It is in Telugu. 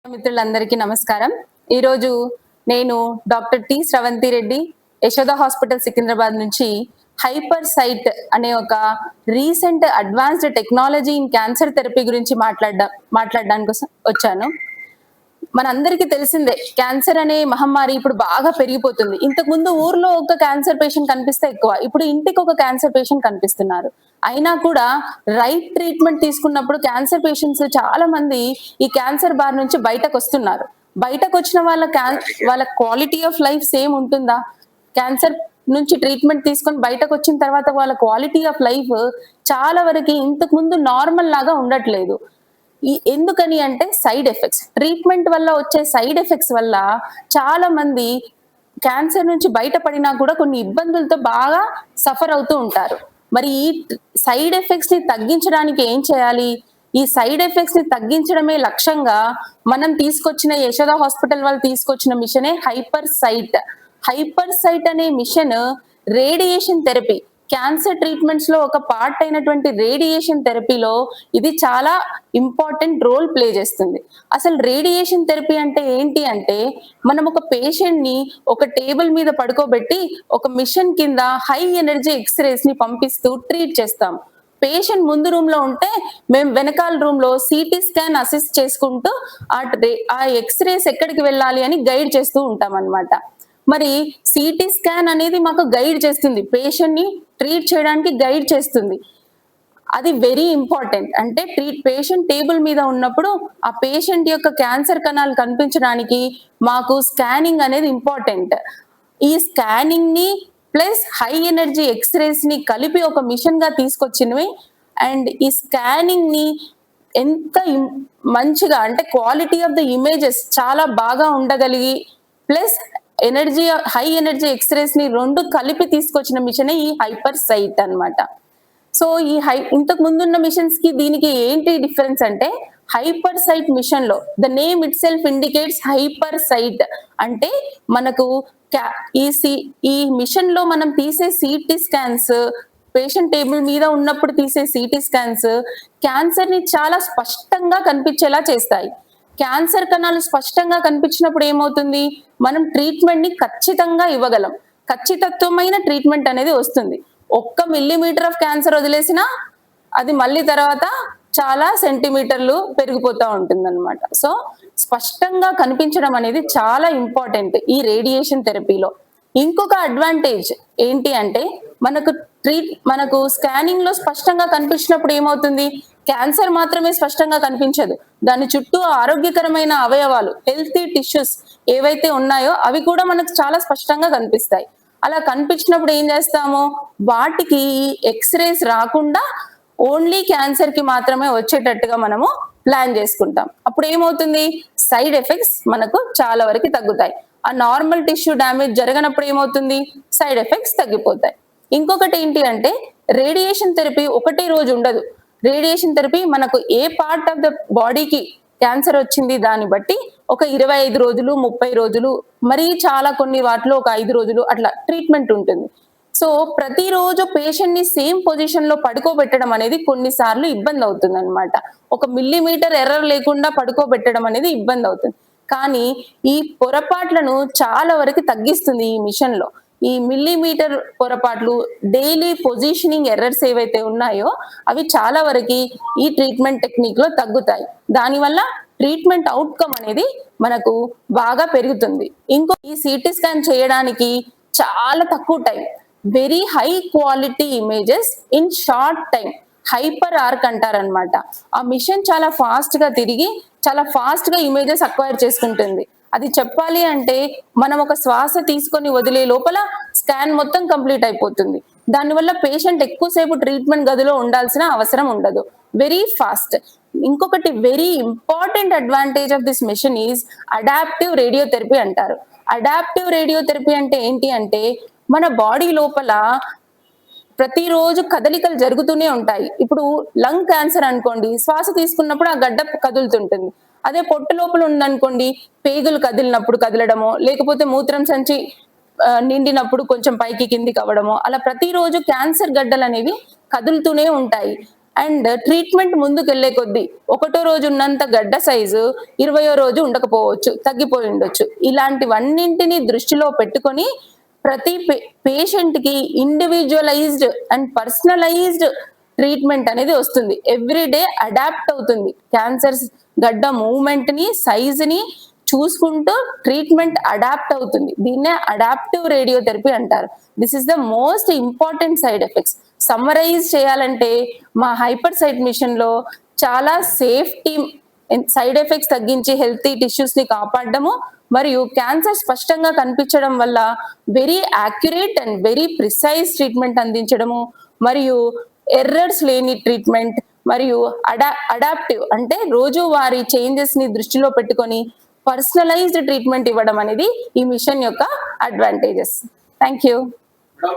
మిత్రులందరికీ నమస్కారం. ఈరోజు నేను డాక్టర్ టి స్రవంతి రెడ్డి, యశోద హాస్పిటల్ సికింద్రాబాద్ నుంచి హైపర్ సైట్ అనే ఒక recent advanced technology in cancer therapy గురించి మాట్లాడడానికి కోసం వచ్చాను. మనందరికీ తెలిసిందే క్యాన్సర్ అనే మహమ్మారి ఇప్పుడు బాగా పెరిగిపోతుంది. ఇంతకుముందు ఊర్లో ఒక క్యాన్సర్ పేషెంట్ కనిపిస్తే ఎక్కువ. ఇప్పుడు ఇంటికి ఒక క్యాన్సర్ పేషెంట్ కనిపిస్తున్నారు. అయినా కూడా రైట్ ట్రీట్మెంట్ తీసుకున్నప్పుడు క్యాన్సర్ పేషెంట్స్ చాలా మంది ఈ క్యాన్సర్ బారి నుంచి బయటకొస్తున్నారు. బయటకొచ్చిన వాళ్ళ క్వాలిటీ ఆఫ్ లైఫ్ సేమ్ ఉంటుందా? క్యాన్సర్ నుంచి ట్రీట్మెంట్ తీసుకొని బయటకొచ్చిన తర్వాత వాళ్ళ క్వాలిటీ ఆఫ్ లైఫ్ చాలా వరకి ఇంతకు ముందు నార్మల్ లాగా ఉండట్లేదు. ఎందుకని అంటే సైడ్ ఎఫెక్ట్స్. ట్రీట్మెంట్ వల్ల వచ్చే సైడ్ ఎఫెక్ట్స్ వల్ల చాలా మంది క్యాన్సర్ నుంచి బయటపడినా కూడా కొన్ని ఇబ్బందులతో బాగా సఫర్ అవుతూ ఉంటారు. మరి ఈ సైడ్ ఎఫెక్ట్స్ ని తగ్గించడానికి ఏం చేయాలి? ఈ సైడ్ ఎఫెక్ట్స్ ని తగ్గించడమే లక్ష్యంగా మనం తీసుకొచ్చిన యశోద హాస్పిటల్ వాళ్ళు తీసుకొచ్చిన మిషనే హైపర్ సైట్. హైపర్ సైట్ అనే machine radiation therapy, cancer treatments లో ఒక పార్ట్ అయినటువంటి రేడియేషన్ థెరపీలో ఇది చాలా ఇంపార్టెంట్ రోల్ ప్లే చేస్తుంది. అసలు రేడియేషన్ థెరపీ అంటే ఏంటి అంటే, మనం ఒక పేషెంట్ ని ఒక టేబుల్ మీద పడుకోబెట్టి ఒక మిషన్ కింద హై ఎనర్జీ ఎక్స్రేస్ ని పంపిస్తూ ట్రీట్ చేస్తాం. పేషెంట్ ముందు రూమ్ లో ఉంటే మేము వెనకాల రూమ్ లో సిటీ స్కాన్ అసిస్ట్ చేసుకుంటూ ఆ ఎక్స్రేస్ ఎక్కడికి వెళ్ళాలి అని గైడ్ చేస్తూ ఉంటాం అన్నమాట. మరి సిటీ స్కాన్ అనేది మాకు గైడ్ చేస్తుంది, పేషెంట్ ని ట్రీట్ చేయడానికి గైడ్ చేస్తుంది. అది వెరీ ఇంపార్టెంట్. అంటే పేషెంట్ టేబుల్ మీద ఉన్నప్పుడు ఆ పేషెంట్ యొక్క క్యాన్సర్ కణాలు కనిపించడానికి మాకు స్కానింగ్ అనేది ఇంపార్టెంట్. ఈ స్కానింగ్ ని ప్లస్ హై ఎనర్జీ ఎక్స్రేస్ ని కలిపి ఒక మిషన్ గా తీసుకొచ్చినవి. అండ్ ఈ స్కానింగ్ ని ఎంత మంచిగా అంటే క్వాలిటీ ఆఫ్ ద ఇమేజెస్ చాలా బాగా ఉండగలిగి ప్లస్ హై ఎనర్జీ ఎక్స్రేస్ ని రెండు కలిపి తీసుకొచ్చిన మిషనే ఈ హైపర్ సైట్ అన్నమాట. సో ఇంతకు ముందున్న మిషన్స్ కి దీనికి ఏంటి డిఫరెన్స్ అంటే, హైపర్ సైట్ మిషన్ లో the name itself indicates hyper sight. అంటే మనకు ఈ మిషన్ లో మనం తీసే సిటీ స్కాన్స్, పేషెంట్ టేబుల్ మీద ఉన్నప్పుడు తీసే సిటీ స్కాన్స్ క్యాన్సర్ ని చాలా స్పష్టంగా కనిపించేలా చేస్తాయి. క్యాన్సర్ కణాలు స్పష్టంగా కనిపించినప్పుడు ఏమవుతుంది, మనం ట్రీట్మెంట్ ని ఖచ్చితంగా ఇవ్వగలం. ఖచ్చితత్వమైన ట్రీట్మెంట్ అనేది వస్తుంది. 1 మిల్లీమీటర్ ఆఫ్ క్యాన్సర్ వదిలేసినా అది మళ్ళీ తర్వాత చాలా సెంటీమీటర్లు పెరిగిపోతూ ఉంటుంది అనమాట. సో స్పష్టంగా కనిపించడం అనేది చాలా ఇంపార్టెంట్ ఈ రేడియేషన్ థెరపీలో. ఇంకొక అడ్వాంటేజ్ ఏంటి అంటే, మనకు స్కానింగ్ లో స్పష్టంగా కనిపించినప్పుడు ఏమవుతుంది, క్యాన్సర్ మాత్రమే స్పష్టంగా కనిపించదు, దాని చుట్టూ ఆరోగ్యకరమైన అవయవాలు, హెల్తీ టిష్యూస్ ఏవైతే ఉన్నాయో అవి కూడా మనకు చాలా స్పష్టంగా కనిపిస్తాయి. అలా కనిపించినప్పుడు ఏం చేస్తాము, వాటికి ఈ ఎక్స్రేస్ రాకుండా ఓన్లీ క్యాన్సర్ కి మాత్రమే వచ్చేటట్టుగా మనము ప్లాన్ చేసుకుంటాం. అప్పుడు ఏమవుతుంది, సైడ్ ఎఫెక్ట్స్ మనకు చాలా వరకు తగ్గుతాయి. ఆ నార్మల్ టిష్యూ డ్యామేజ్ జరగనప్పుడు ఏమవుతుంది, సైడ్ ఎఫెక్ట్స్ తగ్గిపోతాయి. ఇంకొకటి ఏంటి అంటే, రేడియేషన్ థెరపీ ఒకటే రోజు ఉండదు. రేడియేషన్ థెరపీ మనకు ఏ పార్ట్ ఆఫ్ ద బాడీకి క్యాన్సర్ వచ్చింది దాన్ని బట్టి ఒక 25 రోజులు, 30 రోజులు, మరీ చాలా కొన్ని వాటిలో ఒక 5 రోజులు అట్లా ట్రీట్మెంట్ ఉంటుంది. సో ప్రతిరోజు పేషెంట్ ని సేమ్ పొజిషన్ లో పడుకోబెట్టడం అనేది కొన్నిసార్లు ఇబ్బంది అవుతుంది అనమాట. 1 మిల్లీమీటర్ ఎర్రర్ లేకుండా పడుకోబెట్టడం అనేది ఇబ్బంది అవుతుంది. కానీ ఈ పొరపాట్లను చాలా వరకు తగ్గిస్తుంది ఈ మిషన్ లో. ఈ మిల్లీమీటర్ పొరపాట్లు, డైలీ పొజిషనింగ్ ఎర్రర్స్ ఏవైతే ఉన్నాయో అవి చాలా వరకు ఈ ట్రీట్మెంట్ టెక్నిక్ లో తగ్గుతాయి. దానివల్ల ట్రీట్మెంట్ అవుట్కమ్ అనేది మనకు బాగా పెరుగుతుంది. ఈ సిటీ స్కాన్ చేయడానికి చాలా తక్కువ time, very high quality images in short time, hyper arc అంటారనమాట. ఆ మిషన్ చాలా ఫాస్ట్ గా తిరిగి చాలా ఫాస్ట్ గా ఇమేజెస్ అక్వైర్ చేసుకుంటుంది. అది చెప్పాలి అంటే మనం ఒక శ్వాస తీసుకొని వదిలే లోపల స్కాన్ మొత్తం కంప్లీట్ అయిపోతుంది. దానివల్ల పేషెంట్ ఎక్కువసేపు ట్రీట్మెంట్ గదిలో ఉండాల్సిన అవసరం ఉండదు, వెరీ ఫాస్ట్. ఇంకొకటి very important advantage of this machine is adaptive radiotherapy అంటారు. అడాప్టివ్ రేడియోథెరపీ అంటే ఏంటి అంటే, మన బాడీ లోపల ప్రతిరోజు కదలికలు జరుగుతూనే ఉంటాయి. ఇప్పుడు లంగ్ క్యాన్సర్ అనుకోండి, శ్వాస తీసుకున్నప్పుడు ఆ గడ్డ కదులుతుంటుంది. అదే పొట్టు లోపల ఉందనుకోండి, పేగులు కదిలినప్పుడు కదలడమో, లేకపోతే మూత్రం సంచి నిండినప్పుడు కొంచెం పైకి కిందికి అవ్వడమో, అలా ప్రతిరోజు క్యాన్సర్ గడ్డలు అనేవి కదులుతూనే ఉంటాయి. అండ్ ట్రీట్మెంట్ ముందుకెళ్లే కొద్దీ ఒకటో రోజు ఉన్నంత గడ్డ సైజు 20వ రోజు ఉండకపోవచ్చు, తగ్గిపోయి ఉండొచ్చు. ఇలాంటివన్నింటినీ దృష్టిలో పెట్టుకొని ప్రతి పేషెంట్ కి ఇండివిజువలైజ్డ్ అండ్ పర్సనలైజ్డ్ ట్రీట్మెంట్ అనేది వస్తుంది. ఎవ్రీ డే అడాప్ట్ అవుతుంది. క్యాన్సర్స్ గడ్డ మూవ్మెంట్ ని, సైజ్ ని చూసుకుంటూ ట్రీట్మెంట్ అడాప్ట్ అవుతుంది. దీన్నే అడాప్టివ్ రేడియోథెరపీ అంటారు. This is the most important side effects. Summarize చేయాలంటే మా హైపర్ సైట్ మిషన్ లో చాలా సేఫ్టీ, సైడ్ ఎఫెక్ట్స్ తగ్గించి హెల్తీ టిష్యూస్ ని కాపాడడము, మరియు క్యాన్సర్ స్పష్టంగా కనిపించడం వల్ల very accurate and very precise treatment అందించడము, మరియు ఎర్రర్స్ లేని ట్రీట్మెంట్, మరియు అడాప్టివ్ అంటే రోజువారీ చేంజెస్ ని దృష్టిలో పెట్టుకొని పర్సనలైజ్డ్ ట్రీట్మెంట్ ఇవ్వడం అనేది ఈ మిషన్ యొక్క అడ్వాంటేజెస్. Thank you.